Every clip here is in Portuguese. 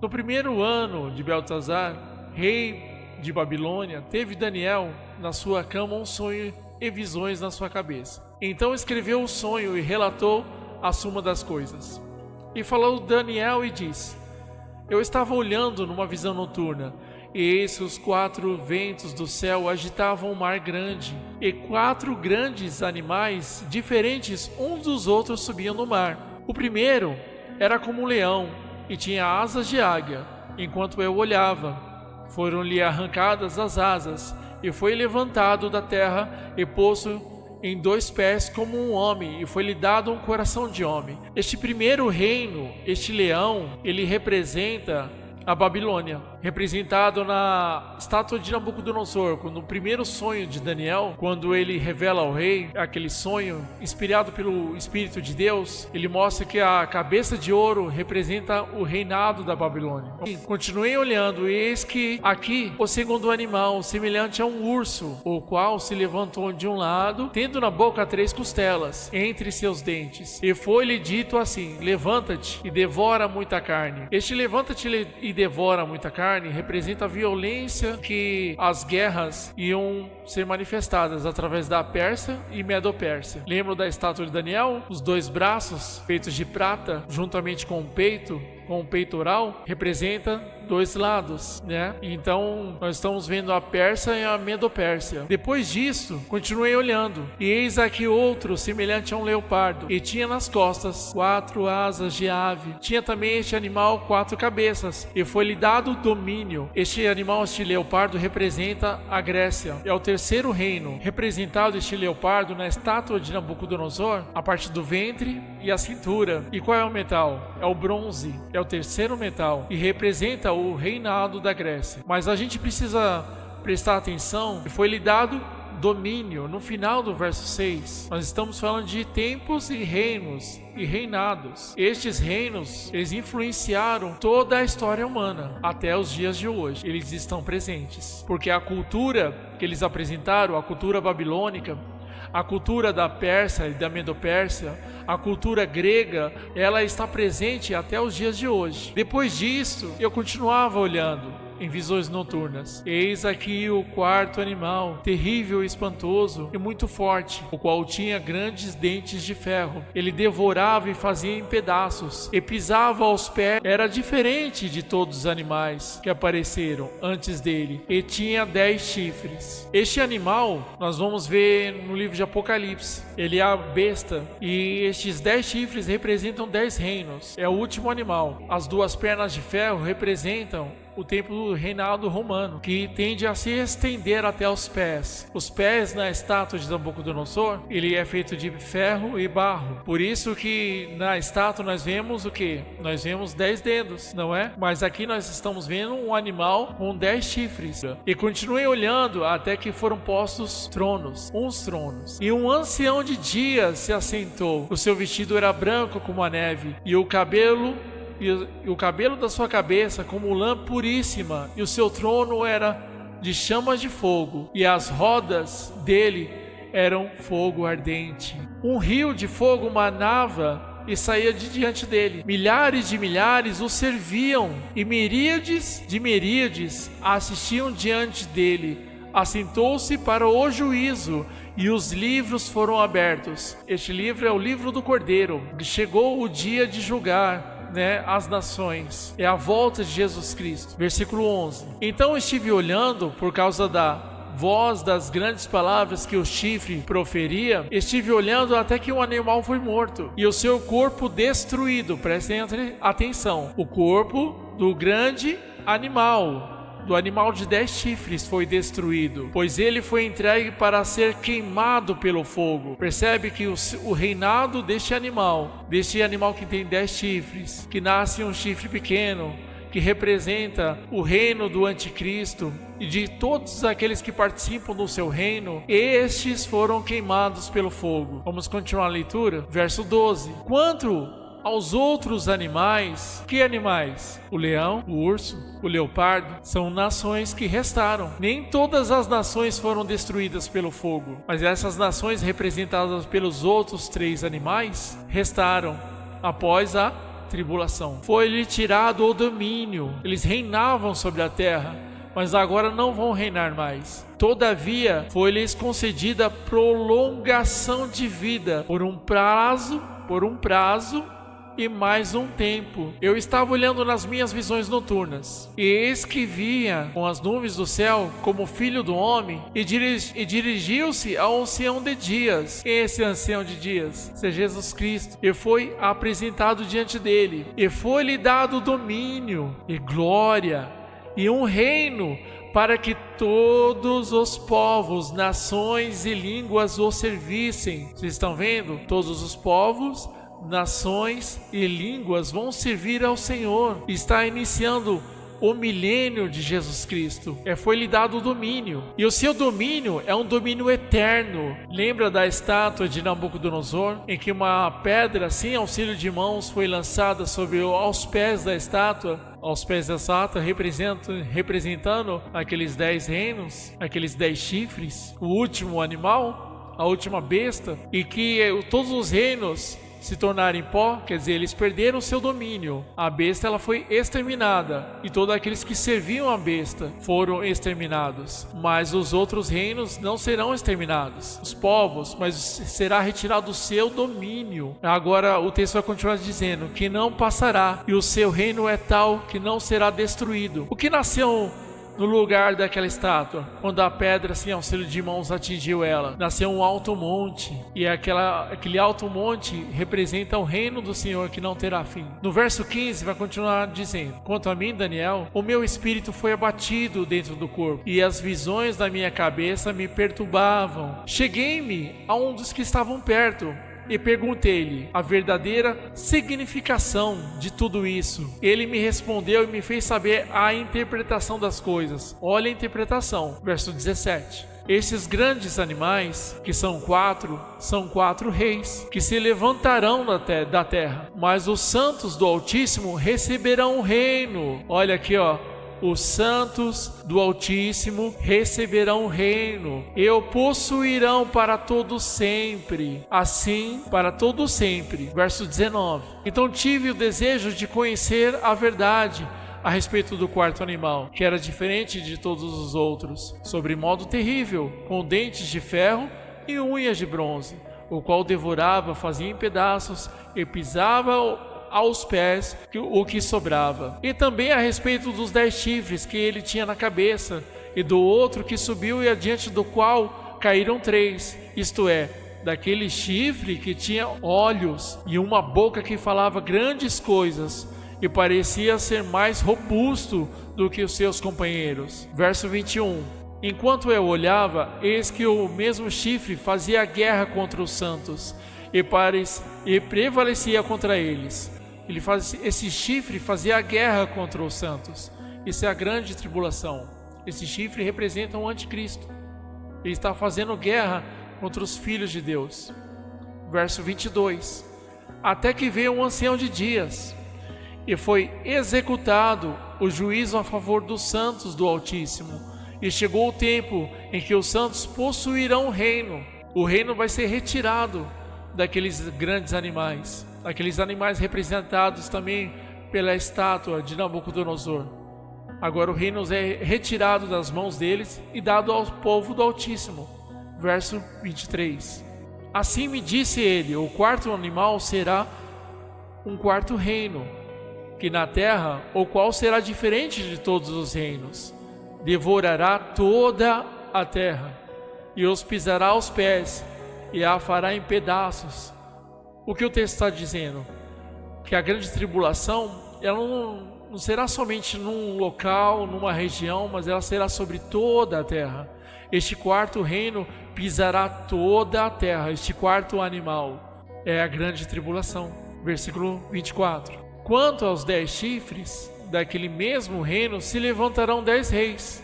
No primeiro ano de Beltesazar, rei de Babilônia, teve Daniel na sua cama um sonho e visões na sua cabeça. Então escreveu o sonho e relatou a suma das coisas. E falou Daniel e disse: Eu estava olhando numa visão noturna, e eis que os 4 ventos do céu agitavam um mar grande, e 4 grandes animais diferentes uns dos outros subiam no mar. O primeiro era como um leão, e tinha asas de águia. Enquanto eu olhava, foram-lhe arrancadas as asas, e foi levantado da terra e posto em 2 pés como um homem, e foi-lhe dado um coração de homem. Este primeiro reino, este leão, ele representa a Babilônia, representado na estátua de Nabucodonosor, no primeiro sonho de Daniel, quando ele revela ao rei aquele sonho, inspirado pelo Espírito de Deus, ele mostra que a cabeça de ouro representa o reinado da Babilônia. Continuei olhando, e eis que aqui o segundo animal, semelhante a um urso, o qual se levantou de um lado, tendo na boca 3 costelas entre seus dentes, e foi-lhe dito assim: levanta-te e devora muita carne. Este levanta-te e devora muita carne representa a violência que as guerras iam ser manifestadas através da Pérsia e Medo-Pérsia. Lembram da estátua de Daniel? Os 2 braços feitos de prata, juntamente com o peito, com o peitoral, representa 2 lados, né? Então nós estamos vendo a Pérsia e a Medo-Pérsia. Depois disso, continuei olhando, e eis aqui outro semelhante a um leopardo, e tinha nas costas 4 asas de ave. Tinha também este animal 4 cabeças, e foi-lhe dado domínio. Este animal, este leopardo, representa a Grécia. É o terceiro reino, representado este leopardo na estátua de Nabucodonosor, a parte do ventre e a cintura. E qual é o metal? É o bronze. É o terceiro metal e representa o reinado da Grécia. Mas a gente precisa prestar atenção que foi-lhe dado domínio. No final do verso 6, nós estamos falando de tempos e reinos e reinados. Estes reinos, eles influenciaram toda a história humana até os dias de hoje. Eles estão presentes, porque a cultura que eles apresentaram, a cultura babilônica, a cultura da Pérsia e da Medo-Pérsia, a cultura grega, ela está presente até os dias de hoje. Depois disso, eu continuava olhando em visões noturnas. Eis aqui o 4º animal, terrível e espantoso e muito forte, o qual tinha grandes dentes de ferro. Ele devorava e fazia em pedaços, e pisava aos pés. Era diferente de todos os animais que apareceram antes dele, e tinha 10 chifres. Este animal, nós vamos ver no livro de Apocalipse, ele é a besta, e estes 10 chifres representam 10 reinos. É o último animal. As 2 pernas de ferro representam o tempo do reinado romano, que tende a se estender até os pés. Os pés na estátua de Nabucodonosor, ele é feito de ferro e barro. Por isso que na estátua nós vemos o que? Nós vemos 10 dedos, não é? Mas aqui nós estamos vendo um animal com 10 chifres. E continuei olhando até que foram postos tronos, uns tronos. E um ancião de dias se assentou. O seu vestido era branco como a neve, e o cabelo da sua cabeça como lã puríssima, e o seu trono era de chamas de fogo, e as rodas dele eram fogo ardente. Um rio de fogo manava e saía de diante dele. Milhares de milhares o serviam, e miríades de miríades assistiam diante dele. Assentou-se para o juízo, e os livros foram abertos. Este livro é o livro do Cordeiro. Chegou o dia de julgar as nações. É a volta de Jesus Cristo. Versículo 11. Então estive olhando por causa da voz das grandes palavras que o chifre proferia. Estive olhando até que um animal foi morto, e o seu corpo destruído. Prestem atenção. O corpo do grande animal, do animal de 10 chifres, foi destruído, pois ele foi entregue para ser queimado pelo fogo. Percebe que o reinado deste animal que tem 10 chifres, que nasce um chifre pequeno, que representa o reino do anticristo e de todos aqueles que participam do seu reino, estes foram queimados pelo fogo. Vamos continuar a leitura? Verso 12. Quanto aos outros animais, que animais? O leão, o urso, o leopardo, são nações que restaram. Nem todas as nações foram destruídas pelo fogo, mas essas nações representadas pelos outros 3 animais restaram após a tribulação. Foi-lhe tirado o domínio. Eles reinavam sobre a terra, mas agora não vão reinar mais. Todavia, foi-lhes concedida prolongação de vida por um prazo e mais um tempo. Eu estava olhando nas minhas visões noturnas, e eis que via com as nuvens do céu como filho do homem, e dirigiu-se ao ancião de dias. Esse ancião de dias é Jesus Cristo, e foi apresentado diante dele, e foi-lhe dado domínio e glória e um reino, para que todos os povos, nações e línguas o servissem. Vocês estão vendo? Todos os povos, nações e línguas vão servir ao Senhor. Está iniciando o milênio de Jesus Cristo. Foi-lhe dado o domínio, e o seu domínio é um domínio eterno. Lembra da estátua de Nabucodonosor, em que uma pedra sem auxílio de mãos foi lançada aos pés da estátua? Aos pés da estátua, representando aqueles 10 reinos, aqueles 10 chifres, o último animal, a última besta, e que todos os reinos se tornarem pó, quer dizer, eles perderam o seu domínio. A besta ela foi exterminada, e todos aqueles que serviam a besta foram exterminados. Mas os outros reinos não serão exterminados, os povos, mas será retirado o seu domínio. Agora o texto vai continuar dizendo que não passará, e o seu reino é tal que não será destruído. O que nasceu no lugar daquela estátua, quando a pedra sem auxílio de mãos atingiu ela? Nasceu um alto monte, e aquele alto monte representa o reino do Senhor que não terá fim. No verso 15 vai continuar dizendo: quanto a mim, Daniel, o meu espírito foi abatido dentro do corpo, e as visões da minha cabeça me perturbavam. Cheguei-me a um dos que estavam perto e perguntei-lhe a verdadeira significação de tudo isso. Ele me respondeu e me fez saber a interpretação das coisas. Olha a interpretação, verso 17. Esses grandes animais, que são quatro reis, que se levantarão da terra, mas os santos do Altíssimo receberão o reino. Olha aqui, os santos do Altíssimo receberão o reino e o possuirão para todo sempre, assim para todo sempre. Verso 19. Então tive o desejo de conhecer a verdade a respeito do quarto animal, que era diferente de todos os outros, sobre modo terrível, com dentes de ferro e unhas de bronze, o qual devorava, fazia em pedaços e pisava aos pés o que sobrava. E também a respeito dos 10 chifres que ele tinha na cabeça, e do outro que subiu e adiante do qual caíram 3, isto é, daquele chifre que tinha olhos e uma boca que falava grandes coisas, e parecia ser mais robusto do que os seus companheiros. Verso 21. Enquanto eu olhava, eis que o mesmo chifre fazia guerra contra os santos, e prevalecia contra eles. Esse chifre fazia a guerra contra os santos. Isso é a grande tribulação. Esse chifre representa o anticristo. Ele está fazendo guerra contra os filhos de Deus. Verso 22. Até que veio um ancião de dias, e foi executado o juízo a favor dos santos do Altíssimo. E chegou o tempo em que os santos possuirão o reino. O reino vai ser retirado daqueles grandes animais, aqueles animais representados também pela estátua de Nabucodonosor. Agora o reino é retirado das mãos deles e dado ao povo do Altíssimo. Verso 23. Assim me disse ele: o quarto animal será um quarto reino, que na terra, o qual será diferente de todos os reinos. Devorará toda a terra, e os pisará aos pés, e a fará em pedaços. O que o texto está dizendo? Que a grande tribulação, ela não será somente num local, numa região, mas ela será sobre toda a terra. Este quarto reino pisará toda a terra. Este quarto animal é a grande tribulação. Versículo 24. Quanto aos 10 chifres, daquele mesmo reino se levantarão 10 reis,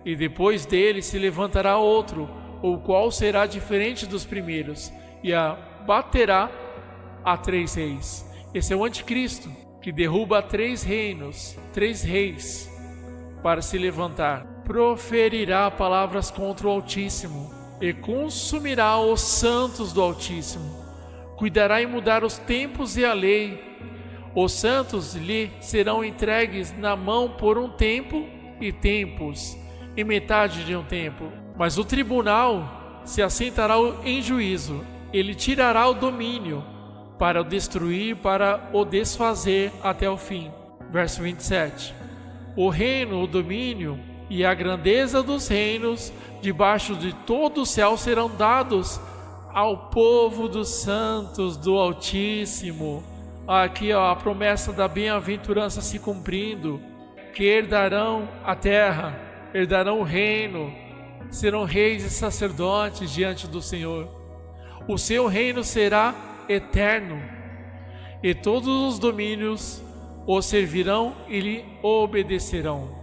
e depois dele se levantará outro, o qual será diferente dos primeiros, e abaterá a 3 reis. Esse é o anticristo, que derruba 3 reinos, 3 reis, para se levantar. Proferirá palavras contra o Altíssimo, e consumirá os santos do Altíssimo. Cuidará em mudar os tempos e a lei. Os santos lhe serão entregues na mão por um tempo e tempos, e metade de um tempo. Mas o tribunal se assentará em juízo. Ele tirará o domínio para o destruir, para o desfazer até o fim. Verso 27. O reino, o domínio e a grandeza dos reinos debaixo de todo o céu serão dados ao povo dos santos do Altíssimo. Aqui a promessa da bem-aventurança se cumprindo, que herdarão a terra, herdarão o reino, serão reis e sacerdotes diante do Senhor. O seu reino será eterno, e todos os domínios o servirão e lhe obedecerão.